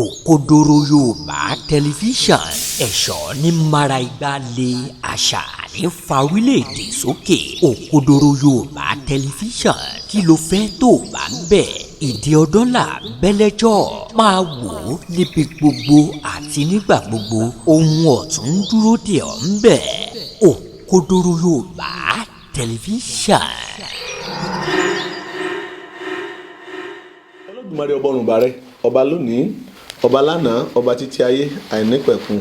Òkodoro Yorùbá tẹlifíṣàn ẹ̀ṣọ́ ní mara igba lé àṣà ní fa orílẹ̀-èdè sókè. Òkodoro Yorùbá tẹlifíṣàn kí ló fẹ́ tó bá ń bẹ̀. Ìdí ọdún là bẹ́lẹ́jọ́ máa wò ó níbi gbogbo àti nígbà gbogbo. Ohun ọ̀tún dúró dè ọ́ ń bẹ̀. Òkodoro Yorùbá tẹlifíṣàn. Olódùmarè ọba ọ̀run bàrẹ̀ ọba lónìí ọba lánàá ọba títí ayé àìnípẹ̀kun.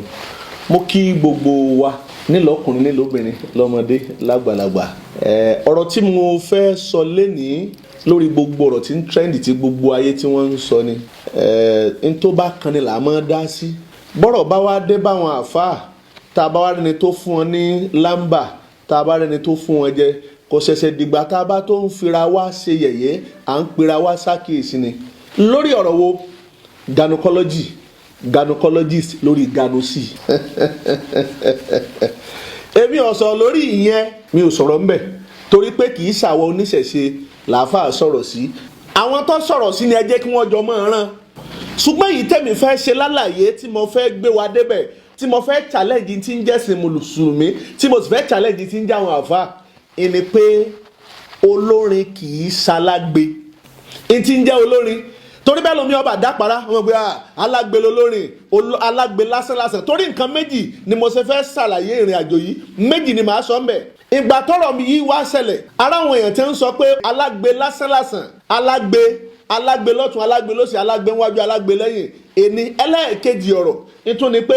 Mo kí gbogbo wa nílọ́kùnrin nílóbìnrin lọ́mọdé lágbàlagbà. Ọ̀rọ̀ tí mo fẹ́ sọ lénìí lórí gbogbo ọ̀rọ̀ tí ń trend tí gbogbo ayé tí wọ́n ń sọ ni n tó bá kan ni là á máa dá sí. Bọ́rọ̀ bá wá dé báwọn àfáà tá a bá wá rẹni tó fún wọn ní lámbà tá a bá rẹni tó fún wọn jẹ kò ṣẹ̀ṣẹ̀ dìgbà tá a bá tó ń fira wá ṣe yẹ̀yẹ́ à ń pera wá sákìyèsí ni. Lórí ọ̀rọ̀ wo gynecologist lórí ganosi èmi ò sọ lórí ìyẹn mi ò sọ̀rọ̀ ńbẹ̀ torí pé kì í ṣàwọn oníṣẹ̀ṣe làáfàá sọ̀rọ̀ sí. Àwọn tó sọ̀rọ̀ sí ni ẹ jẹ́ kí wọ́n jọ máa rán. Ṣùgbọ́n èyí tẹ̀mí fẹ́ ṣe lálàyé tí mo fẹ́ gbé wa débẹ̀ tí mo fẹ́ challenge tí ń jẹ́sìn mùsùlùmí tí mo sì fẹ́ challenge tí ń jẹ́ àwọn àfáà ẹni pé olórin kì í ṣalágbe. Ẹni tí ń jẹ́ olórin torí bẹ́ẹ̀ lómi ọba dápara wọn gbé alágbe lolórin alágbe lásánlásán torí nǹkan méjì ni mo ṣe fẹ́ ṣàlàyé ìrìn àjò yìí méjì ni màá sọ ńbẹ̀. Ìgbà tọ́rọ̀ mi yìí wá ṣẹlẹ̀ ara àwọn èèyàn tí ń sọ pé alágbe lásánlásán alágbe lọ́tún alágbe lósì alágbe níwájú alágbe lẹ́yìn ẹni ẹlẹ́ẹ̀kejì ọ̀rọ̀ nítorí pé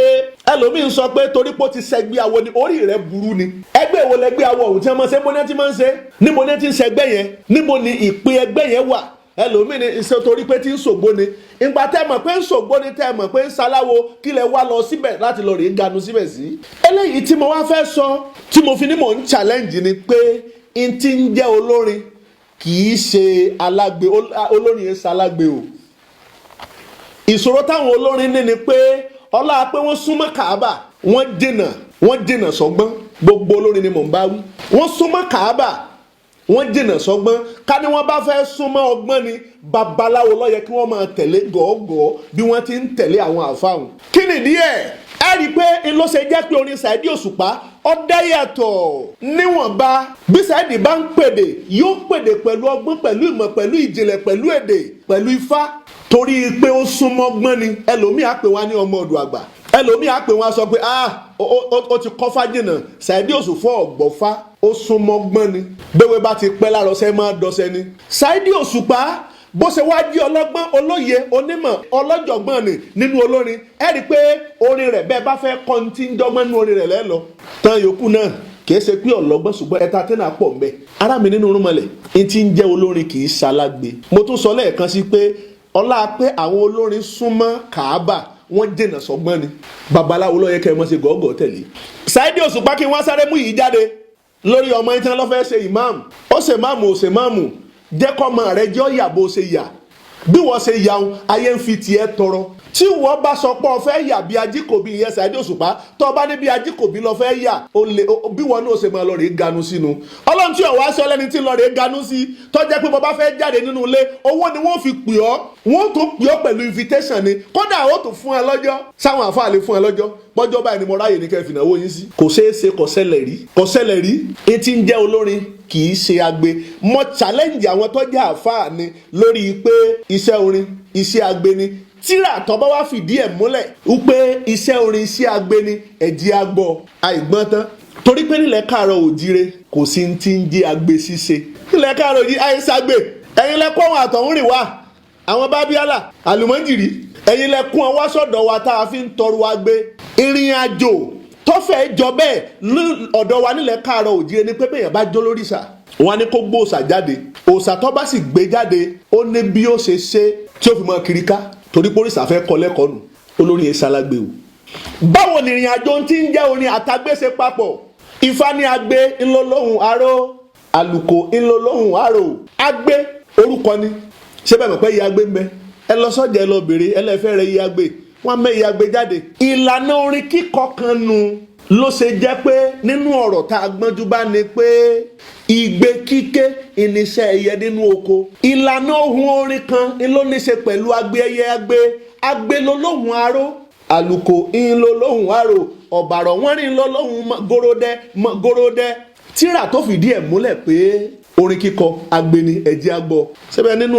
ẹlòmíì ń sọ pé torí pé ó ti ṣẹgbẹ́ awo ni orí rẹ̀ burú ni. Ẹgbẹ́ wo lẹgbẹ́ awo ọ̀hún tí wọ́n máa ṣe níbo ni ti máa ń ṣe níbo ni ti ń ṣẹgbẹ́ yẹn níbo ni ìpín ẹgbẹ́ yẹn wà. Ẹlòmíì ní iṣẹ́ torí pé tí ń ṣògbó ni ìgbà tẹ́ mọ̀ pé ń ṣògbó ni tẹ́ mọ̀ pé ń ṣaláwo kí lẹ wá lọ síbẹ̀ láti lọ rèé ganu síbẹ̀ sí. Eléyìí tí mo wá fẹ́ sọ tí mo fi ní mò ń challenge ni pé n ti ń jẹ́ olórin kì í ṣe alágbe olórin yẹn ṣalágbe o. Ìṣòro táwọn olórin ní ni pé ọlá pé wọ́n súnmọ́ Kàábà wọ́n dènà sọ́gbọ́n gbogbo olórin ni mò ń bá wí. Wọ́n súnmọ́ Kàábà wọ́n jìnnà sọ́gbọ́n ká ní wọ́n bá fẹ́ súnmọ́ ọgbọ́n ni babaláwo ló yẹ kí wọ́n máa tẹ̀lé gọ́ọ̀gọ́ bí wọ́n ti ń tẹ̀lé àwọn àfáàhùn. Kí nìdí ẹ̀? Ẹ rí i pé ló ṣe jẹ́ pé orin Saheed Òṣùpá ó dá yàtọ̀ níwọ̀nba. Bí Saheed bá ń pèdè yóò pèdè pẹ̀lú ọgbọ́n pẹ̀lú ìmọ̀ pẹ̀lú ìjìnlẹ̀ pẹ̀lú èdè pẹ̀lú ifá torí pé ó súnmọ́ ọgbọ́n ni. Ẹlòmíì á pè wá ní ọmọ ọ̀dọ̀ àgbà ẹlòmíì á pè wá sọ pé ó ti kọ́fá jìnnà Saheed Òṣùpá ọ̀gbọ̀fá ó súnmọ́ gbọ́n ni bẹ́wẹ́ bá ti pẹ́ lárọ̀ọ́sẹ́ máa dọ́sẹ́ ni. Saheed Òṣùpá bó ṣe wá jí ọlọ́gbọ́n olóye onímọ̀ ọlọ́jọ̀gbọ́n ni nínú olórin ẹ rí i pé orin rẹ̀ bẹ́ẹ̀ bá fẹ́ kọ́ ní tí ń dọ́gbọ́n nínú orin rẹ̀ lẹ́lọ. Tán yòókù náà kìí ṣe pé ọlọ́gbọ́n ṣùgbọ́n ẹ̀ta tẹ́nà pọ̀ mbẹ́. Ará mi nínú rúmọlẹ̀ n ti ń jẹ́ olórin kì í ṣalágbe. Mo tún sọ lẹ́ẹ̀kan sí pé ọlá pé àwọn olórin súnmọ́ Kàábà wọ́n dènà sọ́gbọ́n ni babaláwo ló yẹ kẹ́ ẹ mọ́ ṣe gọ́gọ́ tẹ̀lé. Saheed Òṣùpá kí wọ́n sáré mú yìí jáde lórí ọmọ ìtàn lọ́fẹ́ ṣe ìmáàmù ó ṣe máàmù ó ṣe máàmù jẹ́ kọ́mọ rẹ jẹ́ ọ̀yà bó ṣe yà bí wọ́n ṣe yà ń ayé ń fi tiẹ̀ tọrọ. Tí wọ́n bá sọ pé ọ fẹ́ yà bí Ajíkòbí ìyẹn Saheed Òṣùpá tó bá ní bí Ajíkòbí lọ fẹ́ yà bí wọn náà ṣe máa lọ rèé ganu sínú. Ọlọ́run tí ọ̀wá aṣọ lẹ́ni tí ń lọ rèé ganu sí tó jẹ́ pé bàbá fẹ́ jáde nínú ilé owó ni wọ́n fi pè ọ́ wọ́n tún pè ọ́ pẹ̀lú invitation ni kódà ó tún fún ẹ lọ́jọ́ sáwọn àfáà lè fún ẹ lọ́jọ́ pọ́jọ́ báyìí ni mo ráyè ní kẹfì náwó yín sí. Kò ṣeé ṣe kò ṣẹlẹ̀ rí etí ń jẹ́ olórin kì í ṣe agbe. Mo challenge àwọn tó jẹ́ àfáà ni lórí pé iṣẹ́ orin iṣẹ́ agbe ni tíra tó bá wá fìdí ẹ̀ múlẹ̀ wípé iṣẹ́ orin iṣẹ́ agbe ni ẹ̀dí agbọ́ àìgbọ́n tán torí pé nílẹ̀ káàárọ̀ òjíire kò sí ti ń jẹ́ agbe ṣíṣe. Nílẹ̀ káàárọ̀ òjíire àìsàgbè ẹ̀yin lẹ́kọ́ àwọn àtọ̀hún rìn wá àwọn bábíálà àlùmọ́jìrì ẹ̀yin lẹ́kún ọwọ́ sọ̀dọ̀ wa tá a fi ń tọrọ agbe. Ìrìn àjò tọ́fẹ̀ jọ bẹ́ẹ̀ ọ̀dọ̀ wa nílẹ̀ káàárọ̀ òjíire ni pé bẹ́ẹ̀ bá jó lóríṣà wọn ni kó gbó òòṣà jáde òòṣà tó bá sì gbé jáde ó ní bí ó ṣe ṣe tí ó fi mọ kiri ká torí pé òrìṣà fẹ́ kọ́ lẹ́kọ̀ọ́ nù olórin yẹn ṣalágbe o. Báwo ni ìrìn àjò ti ń jẹ́ orin àtàgbé ṣe papọ̀? Ifá ní agbe ńlọlọ́hùn aró àlùkò ńlọlọ́hùn aró agbe orúkọ ni ṣé bẹ́ẹ̀ mọ̀ pé iye agbe ń bẹ ẹ lọ sọ́jà ẹ lọ bèrè ẹlẹ́fẹ́ rẹ iye agbe wọ́n mẹ́ iye agbe jáde. Ìlànà orin kíkọ kan nu ló ṣe jẹ́ pé nínú ọ̀rọ̀ tá a gbọ́njú bá ní pé ìgbé kíké ìníṣẹ́ ẹyẹ nínú oko. Ìlànà ohun orin kan ló ní ṣe pẹ̀lú agbe ẹyẹ agbe agbe lolóhùn aró àlùkò ń lolóhùn aró ọ̀bàrọ̀ wọ́n rìn lolóhùn gorodẹ tíra tó fìdí ẹ̀ múlẹ̀ pé orin kíkọ agbeni ẹ̀jẹ̀ agbọ́ sẹ́bẹ̀ nínú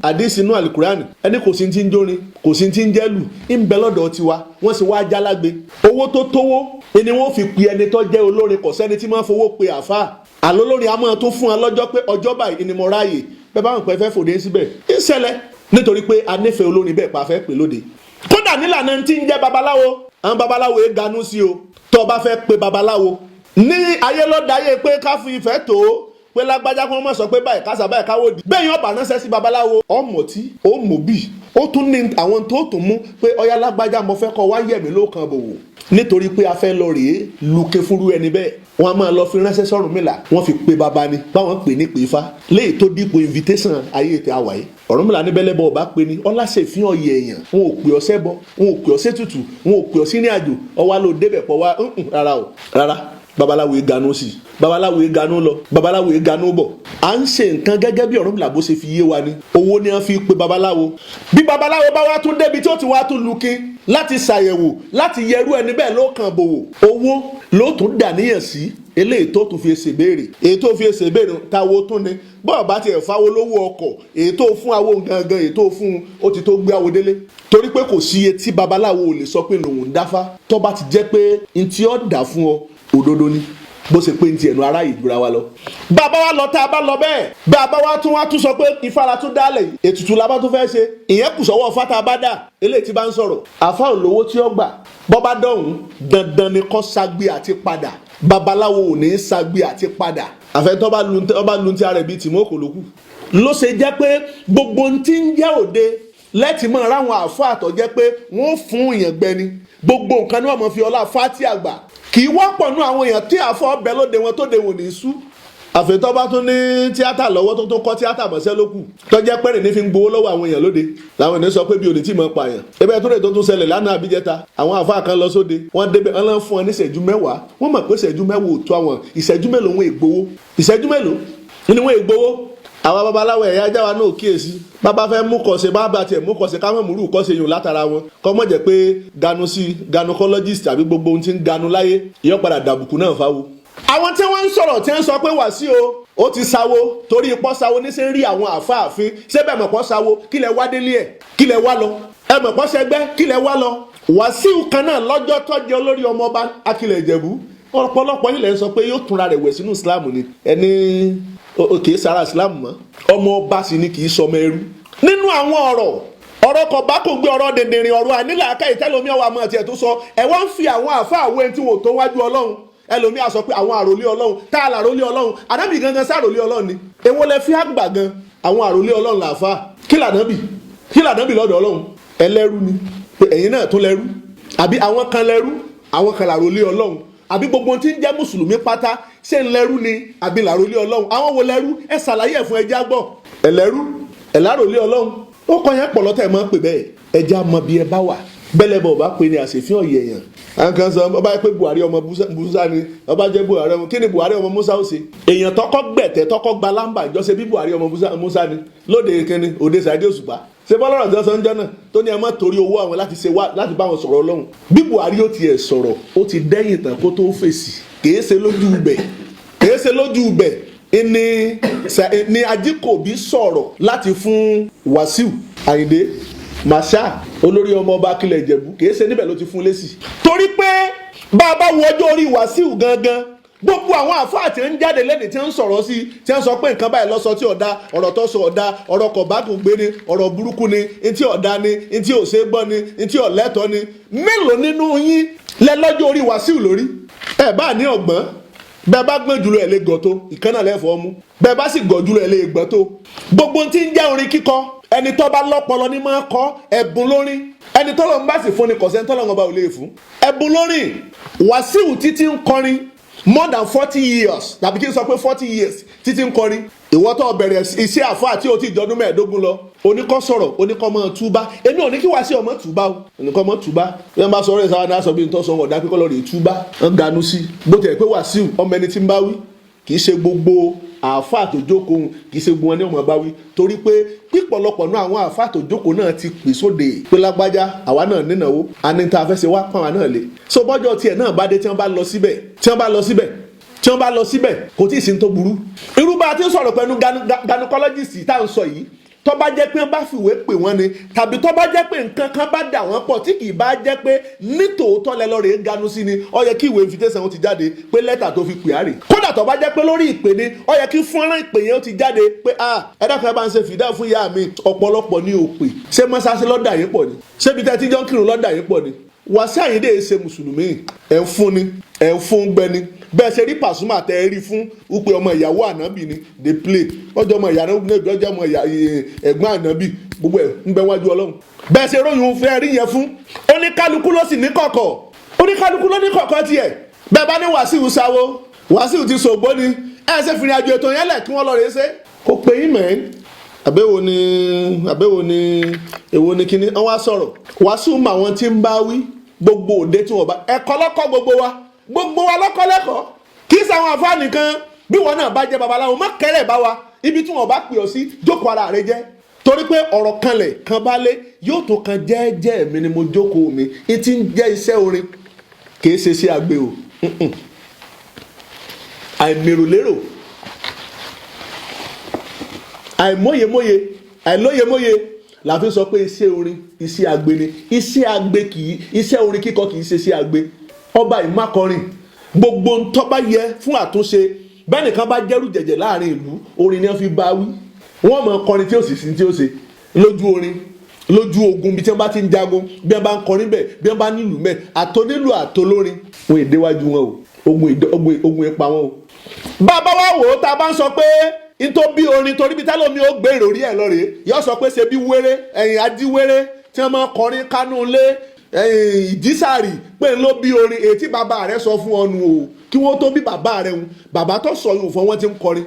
àdìsí inú alukurani ẹni kò sí ti ń jórin kò sí ti ń jẹ́lù ń bẹ lọ́dọ̀ tiwa wọ́n sì wá jálágbe owó tó tówó ni wọ́n fi pe ẹni tó jẹ́ olórin kò sẹ́ni tí máa fowó pe àáfàá àlólórin a máa tó fún wọn lọ́jọ́ pé ọjọ́ báyìí ni mo ráàyè bẹ́ẹ̀ bá wọn pẹ́ fẹ́ fòde síbẹ̀ ń ṣẹlẹ̀ nítorí pé a nífẹ̀ẹ́ olórin bẹ́ẹ̀ pa fẹ́ pè lóde kódà nílànà tí ń jẹ́ babaláwo àwọn babaláwo yẹn ganú sí o tó o bá fẹ́ pe babaláwo ní ayé lọ́dàáyé pé ká fi ìfẹ́ tó pé lágbájá kan mọ̀ sọ pé báyìí kásá báyìí káwọ́ di bẹ́ẹ̀ yẹn ọba ránṣẹ́ sí babaláwo ọmọtí ó mọ̀bí ó tún ní àwọn tó tún mú pé ọyá lágbájá mo fẹ́ kọ́ wá yẹ̀mí ló kan bò wò nítorí pé a fẹ́ lọ rèé luke fúru ẹni bẹ́ẹ̀ wọ́n á máa lọ fi ránṣẹ́ sọ́rùnmìlà wọ́n fi pe baba ni báwọn pè ní pè fa léyìí tó dípò invitation ayé ètò àwáyé Ọ̀rúnmìlà ní bẹ́lẹ́ bọ́ ọba pé ní ọlásèfín ọ̀yẹ̀ èèyàn wọn ò pè ọsẹ́ bọ wọn ò pè ọsẹ́ tutù wọn ò pè ọsẹ́ ní àjò ọwá ló débẹ̀ pọ̀ wá rárá o rárá babaláwo ganú sí babaláwo ganú lọ babaláwo ganú bọ̀ à ń ṣe nǹkan gẹ́gẹ́ bí Ọ̀rúnmìlà bó ṣe fi yé wa ni owó ni wọ́n fi pe babaláwo bí babaláwo bá wá tún débi tí ó ti wá tún lukin láti ṣàyẹ̀wò láti yẹrú ẹni bẹ́ẹ̀ ló kàn bòwò owó ló tún dàníyàn sí eléyìí tó tún fi ṣèbéèrè èyí tó fi ṣèbéèrè táwo tún ni bọ́ọ̀ bá tiẹ̀ fáwo lówó ọkọ̀ èyí tó fún awo gangan èyí tó fún ó ti tó gbé awo délé torí pé kò sí iye tí babaláwo ò lè sọ pé lòun ń dáfá tó bá ti jẹ́ pé ntí ó dà fún ọ òdodo ni bó ṣe pé ntí ẹnu ara ìdúra wa lọ. bàbá wa lọ tá a bá lọ bẹ́ẹ̀ bàbá wa tún sọ pé ìfara tún dálẹ̀ ètùtù la bá tún fẹ́ ṣe ìyẹn kù sọ́wọ́ fata bá dà eléyìí tí bá ń sọ̀rọ̀ àfa olówó tí ó gbà bọ́ bá dọ̀hún dandan ni kó sagbe àti padà babaláwo ò ní í sagbe àti padà àfẹ́tọ́ bá lu ti ara ẹ̀ bíi tìmọ́ lókù ló ṣe jẹ́ pé gbogbo ohun tí ń jẹ́ òde lẹ́tì mọ́ ráwọn àáfàá tó jẹ́ pé wọ́n fún èèyàn gbẹni gbogbo nǹkan ni wọ́n mọ̀ fi ọlá fátì àgbà kì í wọ́pọ̀ nú àwọn èèyàn tí àfọ́ ọbẹ̀ lóde wọn tó de wò ní sú àfẹ́tọ́ bá tún ní tíátà lọ́wọ́ tó tún kọ́ tíátà mọ́sẹ́ lókù tó jẹ́ pẹ́rẹ́ ní fi ń gbowó lọ́wọ́ àwọn èèyàn lóde làwọn ènìyàn sọ pé bí òní tí mọ̀ pààyàn ebe tó lè tó tún ṣẹlẹ̀ lánàá àbíjẹta àwọn àfáà kan lọ sóde wọ́n débẹ̀ wọ́n lọ́n fún ọ ní ìṣẹ́jú mẹ́wàá wọ́n mọ̀ pé ìṣẹ́jú mẹ́wàá ò tó àwọn ìṣẹ́jú mélòó wọn ègbowó ìṣẹ́jú mélòó ni wọn ègbowó àwọn babaláwo ẹ̀yà ajáwa náà kíyèsí bàbá fẹ́ mú kọ̀ọ̀sẹ̀ bàbá tiẹ̀ mú kọ̀ọ̀sẹ̀ káwọn múrù kọ́sẹ̀ yòó látara wọn kọ́ mọ̀ jẹ́ pé gynecologist tàbí gbogbo ohun tí ń ganu láyé ìyọ́ padà dàbùkù náà fáwo. àwọn tí wọ́n ń sọ̀rọ̀ tí wọ́n sọ pé Wàsíù ó ti sáwó torí ipò sáwó ní sẹ́ ń rí àwọn àfáàfin ṣébẹ̀ mọ̀pọ̀ sáwó kí lẹ wá délé ẹ̀ kí lẹ wá lọ ẹ mọ̀pọ̀ sẹgbẹ́ kí lẹ wá lọ. Wàsíù kan náà lọ́jọ́ tó jẹ́ olórí ọmọọba Akilẹ̀ Ìjẹ̀bú ọ̀pọ̀lọpọ̀ yìí lẹ́ sọ pé yóò túnra rẹ̀ wẹ̀ sínú Islam ni ẹni kì í sara Islam mọ́ ọmọ ọba sì ni kì í sọmọ ẹrú. nínú àwọn ọ̀rọ̀ kọ̀ bá kò gbé ọ̀rọ̀ dèdèrìn ọ̀rọ̀ ànílàáká ìtẹ́lómi ọwọ́ àmọ́ àti ẹ̀ tó sọ ẹ̀ wọ́n ń fi àwọn àfáà wé tí wò tó wájú Ọlọ́run ẹlòmí a sọ pé àwọn àròlé Ọlọ́run tá a làròlé Ọlọ́run ànábì gangan sàròlé Ọlọ́run ni èwo lẹ fi àgbà gan àwọn àròlé Ọlọ́run làáfà kí lànábì lọ́dọ̀ Ọlọ́run ẹlẹ́rú ni pé ẹ̀yin náà tún lẹ́rú àbí àwọn kan lẹ́rú àwọn kan làròlé Ọlọ́run àbí gbogbo tí ń jẹ́ mùsùlùmí pátá ṣé ń lẹ́rú ni àbí làròlé Ọlọ́run àwọn wo lẹ́rú ẹ ṣàlàyé ẹ̀ fún ẹjá gbọ́ ẹlẹ́rú ẹ̀láròlé Ọlọ́run ó kọ́ yẹn pọ̀ lọ́tẹ̀ máa ń pè bẹ́ẹ̀ ẹjá mọ bí ẹ bá wà bẹ́lẹ̀ bọ̀ bá pè ní àṣefín ọ̀yẹ̀ yẹn àwọn kan sọ ọba yẹ pé Buhari ọmọ Musa ni ọba jẹ́ Buhari ọmọ kí ni Buhari ọmọ Musa ó ṣe èèyàn tọkọ gbẹ̀tẹ̀ tọkọ gba lámbà ìjọsẹ bí Buhari ọmọ Musa ni lóde kẹni òde Sàdé Òṣùpá ṣe bọ́lọ́rọ̀ tí wọ́n sọ ń jọ́ náà tó ní ẹ má torí owó àwọn láti bá wọn sọ̀rọ̀ Ọlọ́run bí Buhari ó tiẹ̀ sọ̀rọ̀ ó ti dẹ́yìn tán kó tó fèsì kìí ṣe lójú ibẹ̀ ni Ajíkòbí sọ̀rọ̀ láti fún Wàsíù Àyìndé Màṣá olórí ọmọ ọba Akilẹ̀ Ìjẹ̀bú kìí ṣe níbẹ̀ ló ti fún lésì torí pé bá a bá wo ọjọ́ orí Wàsíù gangan gbogbo àwọn àfáà tí ń jáde lẹ́nìí tí ń sọ̀rọ̀ sí tí ń sọ pé nǹkan báyìí lọ́sọ tí ọ̀dà ọ̀rọ̀ tó sọ ọ̀dà ọ̀rọ̀ kọ̀bákùn gbé ni ọ̀rọ̀ burúkú ni ntí ọ̀dà ni ntí òṣè gbọ́ ni ntí ọ̀lẹ́tọ̀ ni mélòó nínú yín lọ́jọ́ orí Wàsíù lórí ẹ̀ bá ní ọ̀gbọ́n bẹ́ẹ̀ bá gbọ́n jùlọ ẹ̀ lè gọ̀ tó ìkànnà lẹ́fọ̀ọ́ mú bẹ́ẹ̀ bá sì gọ̀ jùlọ ẹ̀ lè gbọ́ tó gbogbo tí ń jẹ́ orin kíkọ ẹni tó bá lọ́pọlọ ní máa kọ ẹ̀bùn lórin ẹni tó lọ́n bá sì fún ni kọ̀sẹ́ tó lọ́n ọba ò lè fún ẹ̀bùn lórin Wàsíù títí ń kọrin more than 40 years tàbí kí n sọ pé 40 years títí ń kọrin ìwọ tó bẹ̀rẹ̀ iṣẹ́ àfáà tí o ti jọdún 15 lọ oníkọ́ sọ̀rọ̀ oníkọ́ mọ́ túbá èmi ò ní kí Wàsíù ọmọ túbá o oníkọ́ mọ́ túbá bí wọ́n bá sọ ọ́rẹ́ sáwọn náà sọ bí n tó sọ wọ̀dà pé kọ́lọ́ rè túbá ń ganu sí bó tẹ̀ pé Wàsíù ọmọ ẹni tí ń bá wí kì í ṣe gbogbo àáfàá tó jókòó kì í ṣe gbọ́n ní ọmọ bá wí torí pé pípọ̀lọpọ̀ náà àwọn àáfàá tó jókòó náà ti pè sóde pé lágbájá àwa náà nínáwó àní tá a fẹ́ ṣe wá pọ́n àwa náà lé so bọ́jọ́ tiẹ̀ náà bá dé tí wọ́n bá lọ síbẹ̀ kò tí ì sí ní tó burú irú bá a ti ń sọ̀rọ̀ pẹ̀lú gynecologist tá à ń sọ yìí tó bá jẹ́ pé wọ́n bá fìwé pè wọ́n ni tàbí tó bá jẹ́ pé nǹkan kan bá dà wọ́n pọ̀ tí kì í bá jẹ́ pé nítòótọ́ lẹ́lọ́rẹ̀ ń ganu sí ni ó yẹ kí ìwé invitation ó ti jáde pé lẹ́tà tó fi pè á rè kódà tó bá jẹ́ pé lórí ìpè ni ó yẹ kí fọ́nrán ìpè yẹn ó ti jáde pé ẹ dákun ẹ bá ń ṣe fìdá fún ìyá mi ọ̀pọ̀lọpọ̀ ní òpè ṣé mọ́ṣáláṣí lọ́dà yín pọ̀ ni ṣé ibi tẹ́ ti jọ ń kírun lọ́dà yín pọ̀ ni Wàsíù Àyìndé ṣe mùsùlùmí ẹ̀ ń fún ni ẹ̀ ń fún gbẹni bẹ́ẹ̀ ṣe rí Pasuma tẹ́ ẹ rí fún wípé ọmọ ìyàwó ànábì ni dey play ọjọ́ ọmọ ìyá náà ọjọ́ ọmọ ẹ̀gbọ́n ànábì gbogbo ẹ̀ ń bẹ wájú Ọlọ́run bẹ́ẹ̀ ṣe ròyìn òun fẹ́ rí yẹn fún oníkálukú ló sì ní kọ̀kọ̀ oníkálukú ló ní kọ̀kọ̀ tiẹ̀ bẹ́ẹ̀ bá ní Wàsíù sáwó Wàsíù ti ṣògbó ni ẹ̀ ṣe fìrìn àjò ètò yẹn lẹ̀ kí wọ́n lọ rèé ṣe kó pe yín mẹ́rin àbẹ̀wò ni èwo ni kíní wọ́n wá sọ̀rọ̀ Wàsíù mà wọ́n ti ń bá wí gbogbo òde tí wọ́n bá ẹ̀kọ́ lọ́kọ́ gbogbo wa lọ́kọ́ lẹ́kọ̀ọ́ kì í ṣàwọn àfáà nìkan bí wọn náà bá jẹ́ babaláwo má kẹ́rẹ̀ bá wa ibi tí wọ́n bá pè ọ́ sí jókòó ara rẹ jẹ́ torí pé ọ̀rọ̀ kanlẹ̀ kan bá lé yóò tó kan jẹ́ẹ́jẹ́ mi ni mo jókòó mi ìtì ń jẹ́ iṣẹ́ orin kì í ṣe sí àgbẹ̀ o àìmèrò àìlóyemóye la fi sọ pé iṣẹ́ orin iṣẹ́ àgbẹ̀ ni iṣẹ́ orin kíkọ kì í ṣe sí àgbẹ̀ ọba ìmákọrin gbogbo ntọ́ bá yẹ fún àtúnṣe bẹ́ẹ̀ nìkan bá jẹ́rù jẹ̀jẹ̀ láàrin ìlú orin ni wọ́n fi bá wí wọ́n mọ̀ kọrin tí ó sì sí tí ó ṣe lójú orin lójú ogun bí tí wọ́n bá ti ń jagun bí wọ́n bá ń kọrin bẹ́ẹ̀ bí wọ́n bá nílùú mẹ́ẹ̀ àtọ́nílù àtọ́lórin wọn èdèwájú wọn o ogun ipa wọn o. bàbá wa wò ó tá a bá ń sọ pé nítorí bí orin torí bí tálómi ó gbé ìròrí ẹ̀ lọ́rẹ̀ẹ́ yóò sọ pé ṣe bí wéré ẹ̀yìn adíwéré tí wọ́n máa kọrin kánú lé ìjísàrì pé ló bí orin ètí bàbá rẹ sọ fún ọnu o kí wọ́n tó bí bàbá rẹ hùn bàbá tó sọ yòó fún wọn ti ń kọrin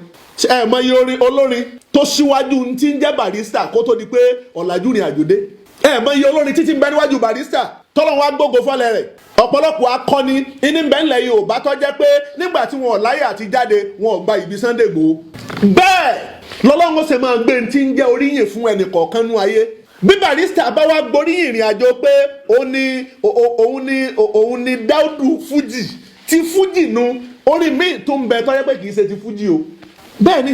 ẹ mọ iye orin olórin tó síwájú tí ń jẹ́ barista kó tó di pé ọ̀làjú rìn àjòdé ẹ mọ iye olórin títí ń bẹ níwájú barista tọ́lọ́ wa gbógo fọ́lẹ̀ rẹ̀ ọ̀pọ̀lọpọ̀ akọni iní bẹ́ẹ̀ ńlẹ̀ Yorùbá tó jẹ́ pé nígbà tí wọn ò láyè àti jáde wọn ò gba ìbí Sunday Igboho bẹ́ẹ̀ lọ́lọ́run ṣe máa gbé tí ń jẹ́ oríyìn fún ẹnì kọ̀ọ̀kan nú ayé bí barista bá wá gboríyìn ìrìn àjò pé òun ni Dáúdù fújì ti fújì nu orin míì tó ń bẹ tó yẹ pé kì í ṣe ti fújì o bẹ́ẹ̀ ni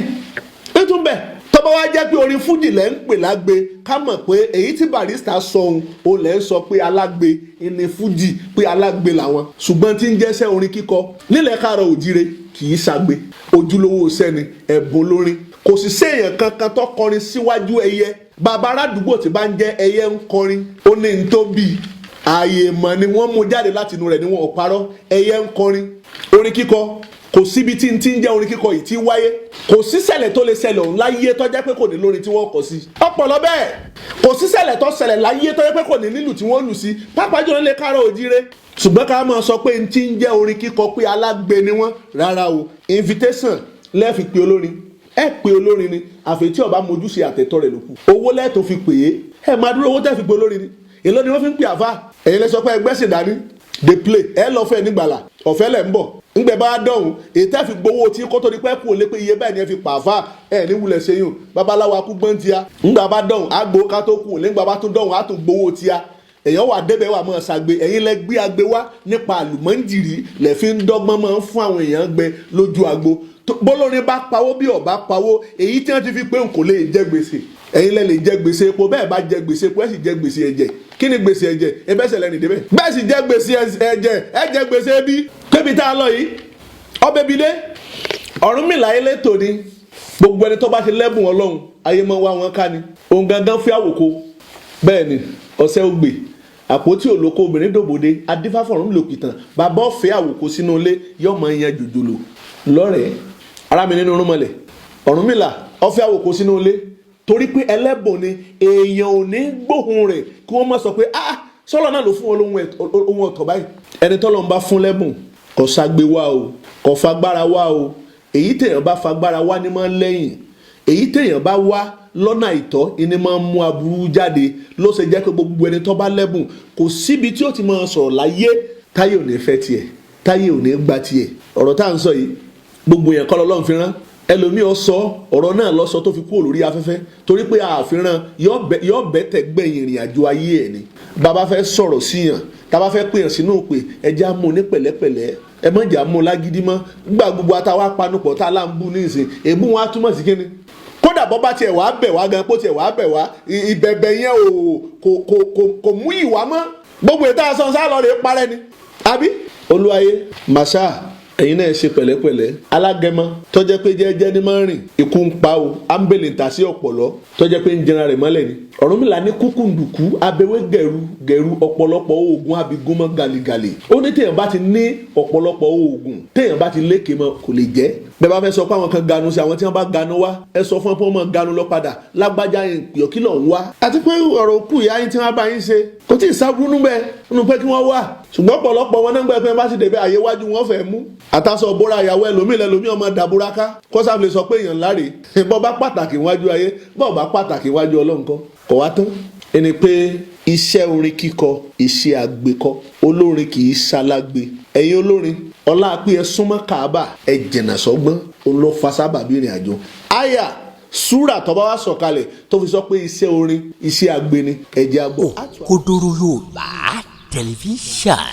ó tún bẹ tó bá wá jẹ́ pé orin fújì lẹ́ ń pè lágbe ká mọ̀ pé èyí tí barista sọ ohun ó lẹ́ ń sọ pé alágbe ní fújì pé alágbe làwọn ṣùgbọ́n tí ń jẹ́sẹ́ orin kíkọ nílẹ̀ Káàárọ̀ Oòjíire kì í ṣàgbé ojúlówó sẹ́ni ẹ̀bùn lórin kò sì séèyàn kankan tó kọrin síwájú ẹyẹ bàbá aládùúgbò tí bá ń jẹ́ ẹyẹ ń kọrin ó ní n tó bí ààyè mọ̀ ni wọ́n mú jáde láti inú rẹ̀ ni wọn ò parọ́ ẹyẹ ń kọrin orin kíkọ kò síbi tí ń jẹ́ orin kíkọ yìí tí wáyé kò sí ṣẹlẹ̀ tó lè ṣẹlẹ̀ òun láyé tó jẹ́ pé kò ní lórin tí wọ́n kọ sí ọpọlọ bẹ́ẹ̀ kò sí ṣẹlẹ̀ tó ṣẹlẹ̀ láyé tó jẹ́ pé kò ní nílù tí wọ́n lù sí pàápàá jùlọ nílẹ̀ Káàárọ̀ Oòjíire ṣùgbọ́n ká máa sọ pé tí ń jẹ́ orin kíkọ pé alágbe ni wọ́n rárá o invitation lẹ́ẹ̀fi pé olórin ẹ pé olórin ni àfi tí ọba mojúṣe àtẹ̀tọ́ rẹ̀ lókù owó lẹ́ẹ̀tọ́ fi pè é ẹ máa dúró owó tẹ́ fi pé olórin ni èló ni wọ́n fi ń pè àfà ẹ̀yin lẹ sọ pé ẹgbẹ́ sì dání dey play ẹ lọ fẹ́ nígbàlà ọ̀fẹ́ lẹ̀ ń bọ̀ ńgbẹ́ bá dọ̀hún èyí tẹ́ fi gbowó tí kó tó di pẹ́ kú ò lé pé iye bẹ́ẹ̀ ni ẹ fi pàfà ẹ ní wulẹ̀ ṣeyún babaláwo akú gbọ́n tíya ńgbà bá dọ̀hún á gbowó ká tó kú ò lé ńgbà bá tún dọ̀hún á tún gbowó tíya èèyàn wà débẹ̀ wà máa ṣàgbé ẹ̀yin lẹ gbé agbe wá nípa àlùmọ́ǹjìrì lẹ̀ fi ń dọ́gbọ́n máa ń fún àwọn èèyàn gbẹ lójú agbo bólórin bá pawó bí ọba pawó èyí tí wọ́n ti fi pé n kò lè jẹ gbèsè ẹ̀yin lẹ lè jẹ gbèsè epo bẹ́ẹ̀ bá jẹ gbèsè epo ẹ̀ sì jẹ gbèsè ẹ̀jẹ̀ kí ni gbèsè ẹ̀jẹ̀ ẹbẹ́sẹ̀ lẹ́nu ìdíbẹ̀ bẹ́ẹ̀ sì jẹ gbèsè ẹ̀jẹ̀ ẹ̀ jẹ gbèsè ẹbí kébi tá a lọ yìí ọbẹ̀ bi dé Ọ̀rúnmìlà elétò ni gbogbo ẹni tó bá ti lẹ́bùn Ọlọ́run ayé máa wá wọn ká ni òun gangan fi àwòkọ bẹ́ẹ̀ ni ọ̀sẹ̀ ògbè àpótí òlòkó obìnrin dòbòde adífáfọ̀rún lòpìtàn bàbá ọ̀fẹ́ àwòkọ sínú ilé yọ̀ọ́ yan jòjòló lọ́rẹ̀ẹ́ ara mi nínú orúnmọlẹ̀ Ọ̀rúnmìlà ọ̀fẹ́ àwòkọ sínú ilé torí pé ẹlẹ́bùn ni èèyàn ò ní gbóhùn rẹ̀ kí wọ́n má sọ pé sọ́lọ́ náà ló fún wọn ohun ọ̀tọ̀ báyìí ẹni tọ́lọ́ ń bá fún lẹ́bùn kò ságbe wá o kò fagbára wá o èyí téèyàn bá fagbára wá ní máa ń lẹ́yìn èyí téèyàn bá wá lọ́nà àìtọ́ ìní máa ń mú aburú jáde ló ṣe jẹ́ pé gbogbo ẹni tó bá lẹ́bùn kò síbi tí ó ti máa sọ̀rọ̀ láyé táyé ò ní fẹ́ tiẹ̀ táyé ò ní gba tiẹ̀ ọ̀rọ̀ tá à ń sọ yìí gbogbo yẹn kọ́ lọ́lọ́run fi rán ẹlòmíì ọsọ ọ̀rọ̀ náà lọ́sọ tó fi kúrò lórí afẹ́fẹ́ torí pé àfihàn yọ bẹ́tẹ̀ gbẹ̀yìn ìrìn àjò ayé ẹ̀ ni. bàbá fẹ́ sọ̀rọ̀ síyàn tàbá fẹ́ pèyàn sínú òpè ẹja mú ní pẹ̀lẹ́pẹ̀lẹ́ ẹ má jà mú lágídí mọ́ gbà gbogbo àtàwọn apanupọ̀ tá a lá ń bú ní ìsìn èébú wọn á túmọ̀ sí kíni. kódà bọ́ bá tiẹ̀ wàá bẹ̀ wá gan kó tiẹ̀ wàá bẹ̀ wá ìbẹ̀bẹ̀ yẹn kò mú ìwà mọ́ gbogbo ètò àṣọ sáà rè parẹ́ ni àbí. olúwayé màṣá ẹ̀yin náà ṣe pẹ̀lẹ́pẹ̀lẹ́ alágẹmọ tọ́jẹ́ pé jẹ́jẹ́ ní máa ń rìn ikú ń pa o ámbélé ń ta sí ọ̀pọ̀lọ́ tọ́jẹ́ pé ń jẹra rẹ̀ mọ́lẹ̀ ni. Ọ̀rúnmìlà ní kúkúndùkú abẹ́wé gẹ̀rú ọ̀pọ̀lọpọ̀ oògùn abigúnmọ́ galigale ó ní téèyàn bá ti ní ọ̀pọ̀lọpọ̀ oògùn téèyàn bá ti lékè mọ́ kò lè jẹ́. bẹ́ẹ̀ bá fẹ́ sọ pé àwọn kan ganu sí àwọn tí wọ́n bá ganu wá ẹ sọ fún wọn pé ganu lọ padà lágbájá yẹn kí ló ń wá. àti pé ọ̀rọ̀ òkú ìyá yín tí wọ́n bá yín ṣe kò tí ì sábúrú nínú pé kí wọ́n wá ṣùgbọ́n ọ̀pọ̀lọpọ̀ wọn náà gbẹ pé bá ti débẹ̀ àyè wájú wọn fẹ́ mú àtàsọ bóra ìyàwó ẹlòmíì ọmọ dàbúráká kọ́sà lè sọ pé èèyàn láre bọ́ bá pàtàkì wájú ayé bọ́ bá pàtàkì wájú ọlọ́nkọ́ kọ̀ wá tán. ẹni pé iṣẹ́ orin kíkọ iṣẹ́ àgbékọ́ olórin kì í ṣalágbe ẹ̀yin olórin ọlá pé ẹ súnmọ́ Káàbà ẹ jìnnà sọ́gbọ́n olófa sábàbí ìrìn àjò àyà súrà tó bá wá sọ̀kalẹ̀ tó fi sọ pé iṣẹ́ orin iṣẹ́ àgbé ni ẹ̀jẹ̀ àgbọ̀. Òkodoro Yorùbá tẹlifíṣàn.